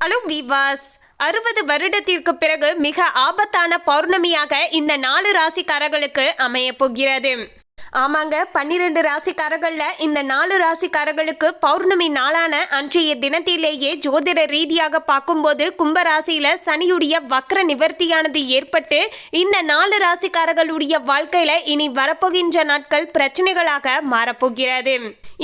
Hello விவாஸ், 60 வருடத்திற்கு பிறகு மிக ஆபத்தான பௌர்ணமியாக இந்த 4 ராசிக்காரர்களுக்கு அமைய போகிறது. ஆமாங்க, 12 ராசிக்காரர்கள்ல இந்த 4 ராசிக்காரர்களுக்கு பௌர்ணமி நாளான அன்றைய தினத்திலேயே ஜோதிட ரீதியாக பார்க்கும்போது கும்பராசியில சனியுடைய வக்ர நிவர்த்தியானது ஏற்பட்டு இந்த 4 ராசிக்காரர்களுடைய வாழ்க்கையில இனி வரப்போகின்ற நாட்கள் பிரச்சனைகளாக மாறப்போகிறது.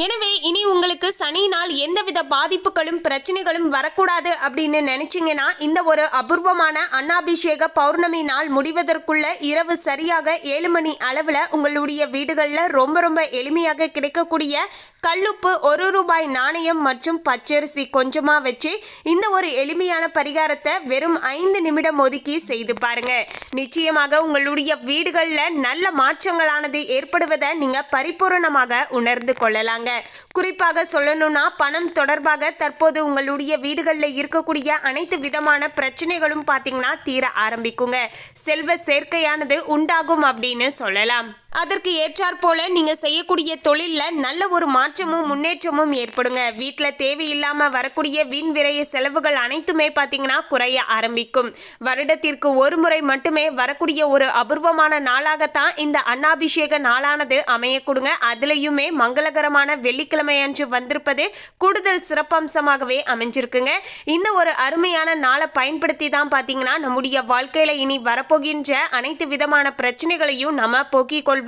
எனவே இனி உங்களுக்கு சனியினால் எந்தவித பாதிப்புகளும் பிரச்சனைகளும் வரக்கூடாது அப்படின்னு நினைச்சீங்கன்னா இந்த ஒரு அபூர்வமான அன்னாபிஷேக பௌர்ணமி நாள் முடிவதற்குள்ள இரவு சரியாக 7 மணி அளவில் உங்களுடைய வீடுகளில் ரொம்ப எளிமையாக கிடைக்கக்கூடிய கல்லுப்பு 1 ரூபாய் நாணயம் மற்றும் பச்சரிசி கொஞ்சமாக வச்சு இந்த ஒரு எளிமையான பரிகாரத்தை வெறும் 5 நிமிடம் ஒதுக்கி செய்து பாருங்க. நிச்சயமாக உங்களுடைய வீடுகளில் நல்ல மாற்றங்களானது ஏற்படுவதை நீங்கள் பரிபூரணமாக உணர்ந்து கொள்ளலாங்க. குறிப்பாக சொல்லணும்னா பணம் தொடர்பாக தற்போது உங்களுடைய வீடுகளில் இருக்கக்கூடிய அனைத்து விதமான பிரச்சனைகளும் பார்த்தீங்கன்னா தீர ஆரம்பிக்குங்க. செல்வ சேர்க்கையானது உண்டாகும் அப்படின்னு சொல்லலாம். அதற்கு ஏற்றாற் போல நீங்க செய்யக்கூடிய தொழில்ல நல்ல ஒரு மாற்றமும் முன்னேற்றமும் ஏற்படுங்க. வீட்டில் தேவையில்லாம வரக்கூடிய வீண் விரைய செலவுகள் அனைத்துமே பார்த்தீங்கன்னா குறைய ஆரம்பிக்கும். வருடத்திற்கு ஒரு முறை மட்டுமே வரக்கூடிய ஒரு அபூர்வமான நாளாகத்தான் இந்த அன்னாபிஷேக நாளானது அமைய கொடுங்க. அதுலயுமே மங்களகரமான வெள்ளிக்கிழமை அன்று வந்திருப்பது கூடுதல் சிறப்பம்சமாகவே அமைஞ்சிருக்குங்க. இந்த ஒரு அருமையான நாளை பயன்படுத்தி தான் பார்த்தீங்கன்னா நம்முடைய வாழ்க்கையில இனி வரப்போகின்ற அனைத்து விதமான பிரச்சனைகளையும் நம்ம போக்கிக் கொள்வோம்.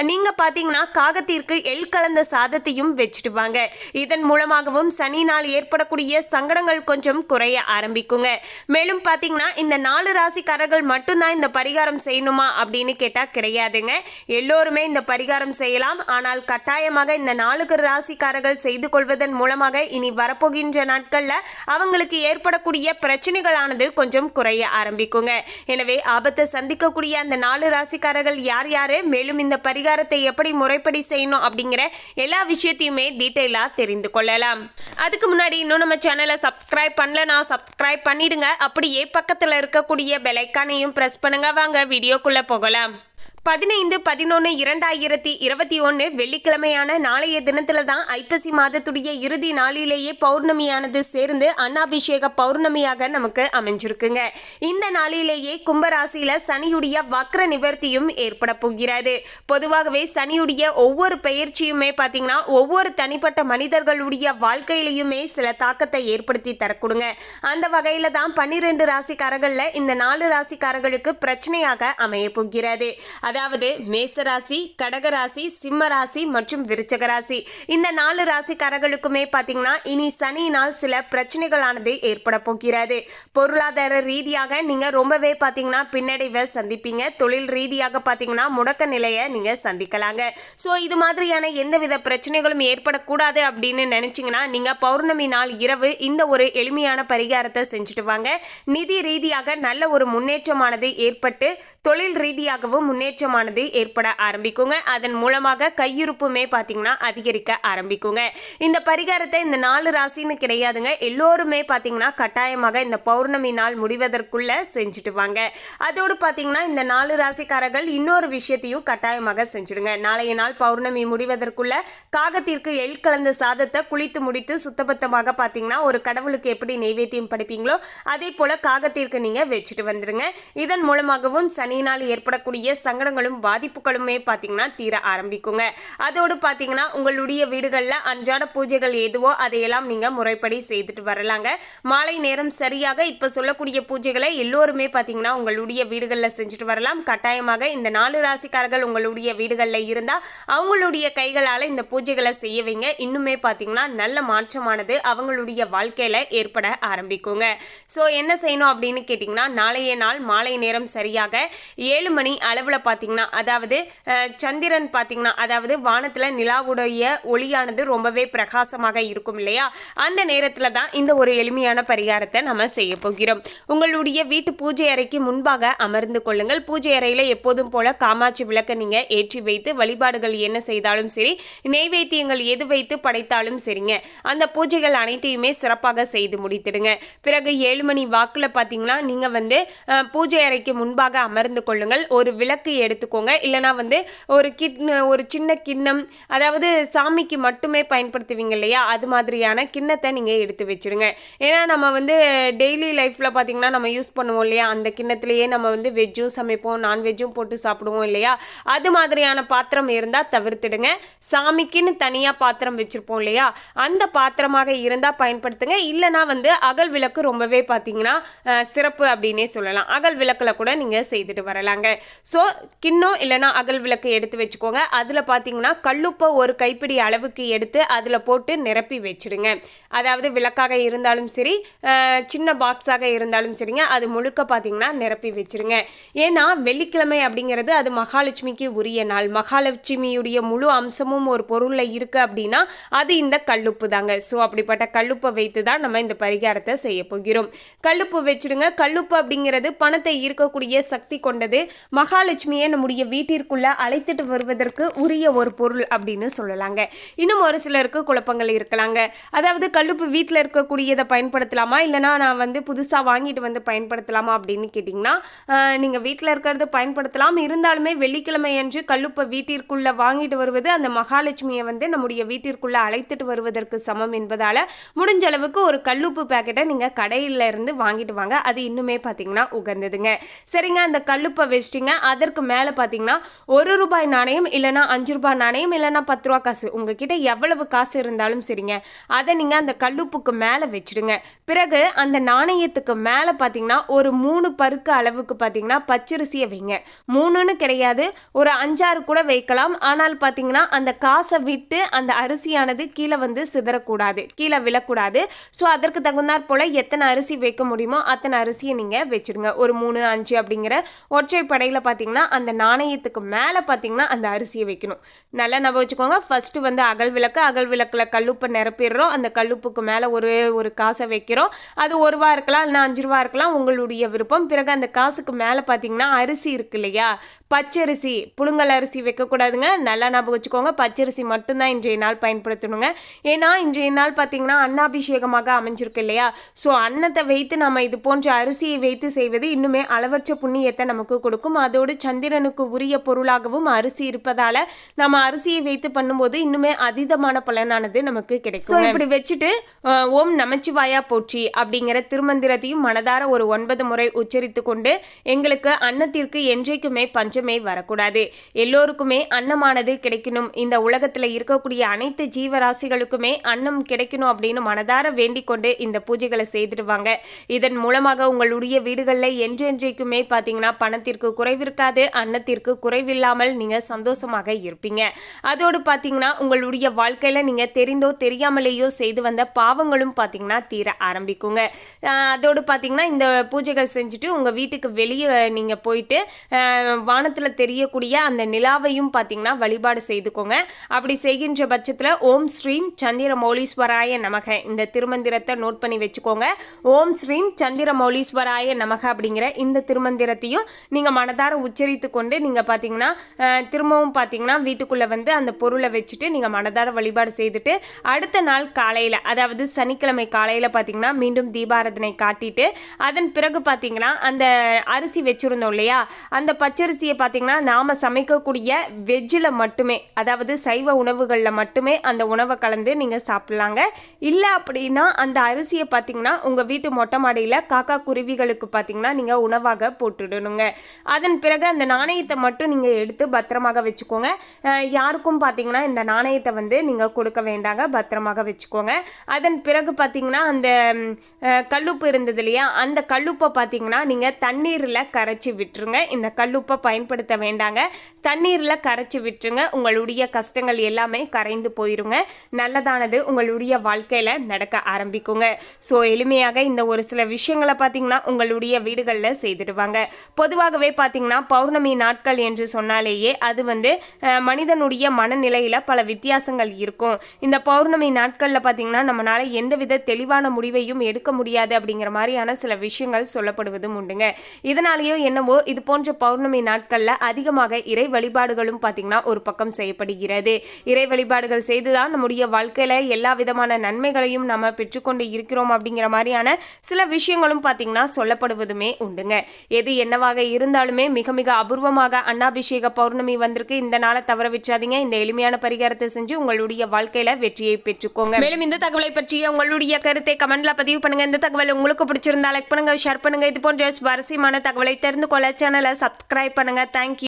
நீங்க பாத்தீங்கன்னா காகத்திற்கு எள் கலந்த சாதத்தையும் வச்சுட்டு வாங்க. இதன் மூலமாகவும் சனியினால் ஏற்படக்கூடிய சங்கடங்கள் கொஞ்சம் குறைய ஆரம்பிக்குங்க. மேலும் பாத்தீங்கன்னா இந்த 4 ராசிக்காரர்கள் மட்டும்தான் இந்த பரிகாரம் செய்யணுமா அப்படின்னு கேட்டா கிடையாதுங்க. எல்லோருமே இந்த பரிகாரம் செய்யலாம். ஆனால் கட்டாயமாக இந்த 4 ராசிக்காரர்கள் செய்து கொள்வதன் மூலமாக இனி வரப்போகின்ற நாட்கள்ல அவங்களுக்கு ஏற்படக்கூடிய பிரச்சனைகளானது கொஞ்சம் குறைய ஆரம்பிக்குங்க. எனவே ஆபத்தை சந்திக்கக்கூடிய அந்த 4 ராசிக்காரர்கள் யார் யாரு, மேலும் இந்த பரிகாரத்தை எப்படி முறைப்படி செய்யணும் அப்படிங்கிற எல்லா விஷயத்தையுமே டீட்டெயிலா தெரிந்து கொள்ளலாம். அதுக்கு முன்னாடி இன்னும் நம்ம சேனலை சப்ஸ்கிரைப் பண்ணலனா சப்ஸ்கிரைப் பண்ணிடுங்க. அப்படியே பக்கத்தில் இருக்கக்கூடிய பெல் ஐகானையும் பிரஸ் பண்ணுங்க. வாங்க வீடியோக்குள்ள போகலாம். 15/11/2021 வெள்ளிக்கிழமையான நாளைய தினத்துல தான் ஐப்பசி மாதத்துடைய இறுதி நாளிலேயே பௌர்ணமியானது சேர்ந்து அன்னாபிஷேக பௌர்ணமியாக நமக்கு அமைஞ்சிருக்குங்க. இந்த நாளிலேயே கும்பராசியில சனியுடைய வக்ர நிவர்த்தியும் ஏற்பட போகிறது. பொதுவாகவே சனியுடைய ஒவ்வொரு பெயர்ச்சியுமே பார்த்தீங்கன்னா ஒவ்வொரு தனிப்பட்ட மனிதர்களுடைய வாழ்க்கையிலையுமே சில தாக்கத்தை ஏற்படுத்தி தரக்கூடுங்க. அந்த வகையில தான் 12 ராசிக்காரர்கள்ல இந்த 4 ராசிக்காரர்களுக்கு பிரச்சனையாக அமைய போகிறது. அதாவது மேசராசி, கடகராசி, சிம்மராசி மற்றும் விருச்சக ராசி இந்த 4 ராசிக்காரர்களுக்குமே பார்த்தீங்கன்னா இனி சனியினால் சில பிரச்சனைகளானது ஏற்பட போகிறது. பொருளாதார ரீதியாக நீங்க ரொம்பவே பார்த்தீங்கன்னா பின்னடைவை சந்திப்பீங்க. தொழில் ரீதியாக பார்த்தீங்கன்னா முடக்க நிலையை நீங்க சந்திக்கலாங்க. ஸோ இது மாதிரியான எந்தவித பிரச்சனைகளும் ஏற்படக்கூடாது அப்படின்னு நினைச்சீங்கன்னா நீங்க பௌர்ணமி நாள் இரவு இந்த ஒரு எளிமையான பரிகாரத்தை செஞ்சுட்டு வாங்க. நிதி ரீதியாக நல்ல ஒரு முன்னேற்றமானது ஏற்பட்டு தொழில் ரீதியாகவும் முன்னேற்றமானது ஏற்பட ஆரம்பிக்குங்க. அதன் மூலமாக கையிருப்புமே பார்த்தீங்கன்னா அதிகரிக்க ஆரம்பிக்குங்க. இந்த பரிகாரத்தை இந்த 4 ராசின்னு கிடையாதுங்க, எல்லோருமே பார்த்தீங்கன்னா கட்டாயமாக இந்த பௌர்ணமி நாள் முடிவதற்குள்ள செஞ்சுட்டு வாங்க. அதோடு பார்த்தீங்கன்னா இந்த 4 ராசிக்காரர்கள் இன்னொரு விஷயத்தையும் கட்டாயமாக செஞ்சுடுங்க. நாளைய நாள் பௌர்ணமி முடிவதற்குள்ள காகத்திற்கு எள் கலந்த சாதத்தை குளித்து முடித்து சுத்தபத்தமாக பார்த்தீங்கன்னா ஒரு கடவுளுக்கு எப்படி நைவேத்தியம் படைப்பீங்களோ அதே போல காகத்திற்கு நீங்க வச்சுட்டு வந்துருங்க. இதன் மூலமாகவும் சனியினால் ஏற்படக்கூடிய சங்கடங்களும் பாதிப்புகளுமே பார்த்தீங்கன்னா தீர ஆரம்பிக்குங்க. அதோடு பார்த்தீங்கன்னா உங்களுடைய வீடுகளில் அன்றாட பூஜைகள் எதுவோ அதையெல்லாம் நீங்கள் முறைப்படி செய்துட்டு வரலாங்க. மாலை நேரம் சரியாக இப்போ சொல்லக்கூடிய பூஜைகளை எல்லோருமே பார்த்தீங்கன்னா உங்களுடைய வீடுகளில் செஞ்சுட்டு வரலாம். கட்டாயமாக இந்த 4 ராசிக்காரர்கள் உங்களுடைய வீடுகளில் இருந்தால் அவங்களுடைய கைகளால் இந்த பூஜைகளை செய்ய வைங்க. இன்னுமே பார்த்தீங்கன்னா நல்ல மாற்றமானது அவங்களுடைய வாழ்க்கையில் ஏற்பட ஆரம்பிக்குங்க. ஸோ என்ன செய்யணும் அப்படின்னு கேட்டிங்கன்னா நாளைய நாள் மாலை நேரம் சரியாக 7 மணி அளவில் பார்த்தீங்கன்னா அதாவது சந்திரன் பார்த்தீங்கன்னா அதாவது வானத்தில் நிலாவுடைய ஒளியானது ரொம்பவே பிரகாசமாக இருக்கும் இல்லையா, அந்த நேரத்தில் தான் இந்த ஒரு எளிமையான பரிகாரத்தை நம்ம செய்ய போகிறோம். உங்களுடைய வீட்டு பூஜை அறைக்கு முன்பாக அமர்ந்து கொள்ளுங்கள். பூஜை அறையில் எப்போதும் போல காமாட்சி விளக்கை நீங்கள் ஏற்றி வைத்து வழிபாடுகள் என்ன செய்தாலும் சரி, நெய்வேத்தியங்கள் எது வைத்து படைத்தாலும் சரிங்க, அந்த பூஜைகள் அனைத்தையுமே சிறப்பாக செய்து முடித்திடுங்க. பிறகு 7 மணி வாக்கில் பார்த்தீங்கன்னா நீங்கள் பூஜை அறைக்கு முன்பாக அமர்ந்து கொள்ளுங்கள். ஒரு விளக்கு எடுத்துக்கோங்க. இல்லைனா வந்து ஒரு சின்ன கிண்ணம், அதாவது சாமிக்கு மட்டுமே பயன்படுத்துவீங்க இல்லையா, அது மாதிரியான கிண்ணத்தை நீங்கள் எடுத்து வச்சுருங்க. ஏன்னா நம்ம வந்து டெய்லி லைஃப்பில் பார்த்திங்கன்னா நம்ம யூஸ் பண்ணுவோம் இல்லையா, அந்த கிண்ணத்துலேயே நம்ம வந்து வெஜ்ஜும் சமைப்போம், நான்வெஜ்ஜும் போட்டு சாப்பிடுவோம் இல்லையா, அது மாதிரியான பாத்திரம் இருந்தால் தவிர்த்துடுங்க. சாமிக்குன்னு தனியாக பாத்திரம் வச்சுருப்போம் இல்லையா, அந்த பாத்திரமாக இருந்தால் பயன்படுத்துங்க. இல்லைனா வந்து அகல் விளக்கு ரொம்பவே பார்த்திங்கன்னா சிறப்பு அப்படின்னே சொல்லலாம். அகல் விளக்கில் கூட நீங்கள் செய்துட்டு வரலாங்க. ஸோ கிண்ணம் இல்லைனா அகல் விளக்கு எடுத்து வச்சுக்கோங்க. அதில் பார்த்தீங்கன்னா கல்லுப்பை ஒரு கைப்பிடி அளவுக்கு எடுத்து அதில் போட்டு நிரப்பி வச்சுடுங்க. அதாவது விளக்காக இருந்தாலும் சரி, சின்ன பாக்ஸாக இருந்தாலும் சரிங்க, அது முழுக்க பார்த்தீங்கன்னா நிரப்பி வச்சுருங்க. ஏன்னா வெள்ளிக்கிழமை அப்படிங்கிறது அது மகாலட்சுமிக்கு உரிய நாள். மகாலட்சுமியுடைய முழு அம்சமும் ஒரு பொருளில் இருக்குது அப்படின்னா அது இந்த கல்லுப்பு தாங்க. ஸோ அப்படிப்பட்ட கல்லுப்பை வைத்து தான் நம்ம இந்த பரிகாரத்தை செய்ய போகிறோம். கல்லுப்பு வச்சுடுங்க. கல்லுப்பு அப்படிங்கிறது பணத்தை ஈர்க்கக்கூடிய சக்தி கொண்டது. மகாலட்சுமியை நம்முடைய வீட்டிற்குள்ள அழைத்துட்டு வருவதற்கு உரிய ஒரு பொருள் அப்படின்னு சொல்லலாங்க. இன்னும் ஒரு சிலருக்கு குழப்பங்கள் இருக்கலாங்க. அதாவது கல்லுப்பு வீட்டில் இருக்கக்கூடியதை பயன்படுத்தலாமா, இல்லைனா நான் வந்து புதுசாக வாங்கிட்டு வந்து பயன்படுத்தலாமா அப்படின்னு கேட்டிங்கன்னா, நீங்கள் வீட்டில் இருக்கிறது பயன்படுத்தலாம். இருந்தாலுமே வெள்ளிக்கிழமை அன்று கல்லுப்பை வீட்டிற்குள்ளே வாங்கிட்டு வருவது அந்த மகாலட்சுமியை வந்து நம்முடைய வீட்டிற்குள்ளே அழைத்துட்டு வருவதற்கு சமம் என்பதால் முடிஞ்ச அளவுக்கு ஒரு கல்லுப்பு பேக்கெட்டை நீங்கள் கடையில் இருந்து வாங்கிட்டு வாங்க. அது இன்னுமே பார்த்தீங்கன்னா உகந்ததுங்க. சரிங்க, அந்த கல்லுப்பை வச்சிட்டிங்க. அதற்கு மேலே பார்த்தீங்கன்னா ₹1 நாணயம், இல்லைனா ₹5 நாணயம், இல்லைனா ₹10 காசு, உங்ககிட்ட எவ்வளவு காசு இருந்தாலும் சரிங்க, அதை நீங்கள் அந்த கல்லுப்புக்கு மேலே வச்சுடுங்க. பிறகு அந்த நாணயத்துக்கு மேலே பார்த்தீங்கன்னா ஒரு 3 பருக்கு அளவுக்கு பார்த்தீங்கன்னா பச்சரிசியை வைங்க. 3ன்னு கிடையாது, ஒரு 5-6 கூட வைக்கலாம். ஆனால் பார்த்தீங்கன்னா அந்த காசை விட்டு அந்த அரிசியானது கீழே வந்து சிதறக்கூடாது, கீழே விழக்கூடாது. ஸோ அதற்கு தகுந்தாற் போல் எத்தனை அரிசி வைக்க முடியுமோ அத்தனை அரிசியை நீங்கள் வச்சுடுங்க. ஒரு 3, 5 அப்படிங்கிற ஒற்றைப்படையில் பார்த்தீங்கன்னா அந்த நாணயத்துக்கு மேலே பார்த்தீங்கன்னா அந்த அரிசியை வைக்கணும். நல்லா நம்ம வச்சுக்கோங்க. ஃபஸ்ட்டு வந்து அகல் விளக்கில் கல்லுப்பை நிரப்பிடுறோம். அந்த கல்லுப்புக்கு மேலே ஒரு காசை வைக்கிறோம். அது ₹1 இருக்கலாம், இல்லைனா ₹5 இருக்கலாம், உங்களுடைய விருப்பம். பிறகு அந்த காசுக்கு மேலே பார்த்தீங்கன்னா அரிசி இருக்கு இல்லையா, பச்சரிசி, புழுங்கல் அரிசி வைக்கக்கூடாதுங்க. நல்லா ஞாபகம் வச்சுக்கோங்க. பச்சரிசி மட்டும்தான் இன்றைய நாள் பயன்படுத்தணுங்க. ஏன்னா இன்றைய நாள் பார்த்தீங்கன்னா அன்னாபிஷேகமாக அமைஞ்சிருக்கு இல்லையா, ஸோ அன்னத்தை வைத்து நம்ம இது போன்ற அரிசியை வைத்து செய்வது இன்னுமே அளவற்ற புண்ணியத்தை நமக்கு கொடுக்கும். அதோடு சந்திரனுக்கு உரிய பொருளாகவும் அரிசி இருப்பதால் நம்ம அரிசியை வைத்து பண்ணும்போது இன்னுமே அதீதமான பலனானது நமக்கு கிடைக்கும். ஸோ இப்படி வச்சுட்டு ஓம் நமச்சிவாயா போற்றி அப்படிங்கிற திருமந்திரத்தையும் மனதார ஒரு 9 முறை உச்சரித்து கொண்டு, எங்களுக்கு அன்னத்திற்கு என்றைக்குமே பஞ்சமே வரக்கூடாது, எல்லோருக்குமே அன்னமானது கிடைக்கணும், இந்த உலகத்தில் இருக்கக்கூடிய அனைத்து ஜீவராசிகளுக்குமே அன்னம் கிடைக்கணும் அப்படின்னு மனதார வேண்டிக் கொண்டு இந்த பூஜைகளை செய்துடுவாங்க. இதன் மூலமாக உங்களுடைய வீடுகளில் என்றென்றைக்குமே பார்த்தீங்கன்னா பணத்திற்கு குறைவிருக்காது, அன்னத்திற்கு குறைவில்லாமல் நீங்கள் சந்தோஷமாக இருப்பீங்க. அதோடு பார்த்தீங்கன்னா உங்களுடைய வாழ்க்கையில் நீங்கள் தெரிந்தோ தெரியாமலேயோ செய்து வந்த பாவங்களும் பார்த்தீங்கன்னா தீர ஆரம்பிக்குங்க. அதோடு பார்த்தீங்கன்னா இந்த பூஜைகள் செஞ்சுட்டு உங்கள் வீட்டுக்கு வெளியே நீங்கள் போயிட்டு வானத்தில் தெரியக்கூடிய அந்த நிலாவையும் பார்த்தீங்கன்னா வழிபாடு செய்துக்கோங்க. அப்படி செய்கின்ற பட்சத்தில் ஓம் ஸ்ரீம் சந்திரமௌலீஸ்வராய நமக இந்த திருமந்திரத்தை நோட் பண்ணி வச்சுக்கோங்க. ஓம் ஸ்ரீம் சந்திரமௌலீஸ்வராய நமக அப்படிங்கிற இந்த திருமந்திரத்தையும் நீங்கள் மனதார உச்சரித்து கொண்டு நீங்கள் பார்த்தீங்கன்னா திரும்பவும் பார்த்தீங்கன்னா வீட்டுக்குள்ளே வந்து அந்த பொருளை வச்சுட்டு நீங்கள் மனதார வழிபாடு செய்துட்டு அடுத்த நாள் காலையில், அதாவது சனிக்கிழமை காலையில் பார்த்தீங்கன்னா மீண்டும் தீபாராதனை காட்டிட்டு அதன் பிறகு பார்த்தீங்கன்னா அந்த அரிசி வச்சுருந்தோம் இல்லையா, அந்த பச்சரிசியை பார்த்தீங்கன்னா நாம் சமைக்கக்கூடிய வெஜ்ஜில் மட்டுமே, அதாவது சைவ உணவுகளில் மட்டுமே அந்த உணவை கலந்து நீங்கள் சாப்பிட்லாங்க. இல்லை அப்படின்னா அந்த அரிசியை பார்த்தீங்கன்னா உங்கள் வீட்டு மொட்டை மாடியில் காக்கா குருவிகளுக்கு பார்த்தீங்கன்னா நீங்கள் உணவாக போட்டுடணுங்க. அதன் பிறகு அந்த நாணயத்தை மட்டும் நீங்கள் எடுத்து பத்திரமாக வச்சுக்கோங்க. யாருக்கும் பார்த்தீங்கன்னா இந்த நாணயத்தை வந்து நீங்கள் கொடுக்க வேண்டாங்க, பத்திரமாக வச்சுக்கோங்க. அதன் பிறகு பார்த்தீங்கன்னா அந்த கல்லுப்பு இருந்தது இல்லையா, அந்த கல்லுப்பை பார்த்தீங்கன்னா நீங்கள் தண்ணீரில் கரைச்சி விட்டுருங்க. இந்த கல்லுப்பை பயன்படுத்த வேண்டாங்க, தண்ணீரில் கரைச்சி விட்டுருங்க. உங்களுடைய கஷ்டங்கள் எல்லாமே கரைந்து போயிருங்க. நல்லதானது உங்களுடைய வாழ்க்கையில் நடக்க ஆரம்பிக்குங்க. ஸோ எளிமையாக இந்த ஒரு சில விஷயங்களை பார்த்தீங்கன்னா உங்களுடைய வீடுகளில் செய்துடுவாங்க. பொதுவாகவே பார்த்தீங்கன்னா பௌர்ணமி நாட்கள் என்று சொன்னாலேயே அது வந்து மனிதனுடைய மனநிலையில் பல வித்தியாசங்கள் இருக்கும். இந்த பௌர்ணமி நாட்களில் பார்த்தீங்கன்னா நம்மளால் எந்தவித தெளிவான முடிவையும் எடுக்க முடியாது அப்படிங்கிற மாதிரியான சில விஷயங்கள் சொல்லப்படுவதும் உண்டுங்க. இதனாலேயோ என்னவோ இது போன்ற பௌர்ணமி நாட்களில் அதிகமாக இறை வழிபாடுகளும் பார்த்தீங்கன்னா ஒரு பக்கம் செய்யப்படுகிறது. இறை வழிபாடுகள் செய்துதான் நம்முடைய வாழ்க்கையில் எல்லா விதமான நன்மைகளையும் நம்ம பெற்றுக்கொண்டு இருக்கிறோம் அப்படிங்கிற மாதிரியான சில விஷயங்களும் பார்த்தீங்கன்னா சொல்லப்படுவதுமே உண்டுங்க. எது என்னவாக இருந்தாலுமே மிக மிக அபூர்வ அபூர்வமாக அன்னாபிஷேக பௌர்ணமி வந்திருக்கு. இந்த நாளை தவற விட்டுறாதீங்க. இந்த எளிமையான பரிகாரத்தை செஞ்சு உங்களுடைய வாழ்க்கையில வெற்றியை பெற்றுக்கோங்க. மேலும் இந்த தகவலை பற்றிய உங்களுடைய கருத்தை கமெண்ட்ல பதிவு பண்ணுங்க. இந்த தகவல் உங்களுக்கு பிடிச்சிருந்தா லைக் பண்ணுங்க, ஷேர் பண்ணுங்க. இது போன்ற சுவாரஸ்யமான தகவலை தெரிந்து கொள்ள சேனலை சப்ஸ்கிரைப் பண்ணுங்க. தேங்க்யூ.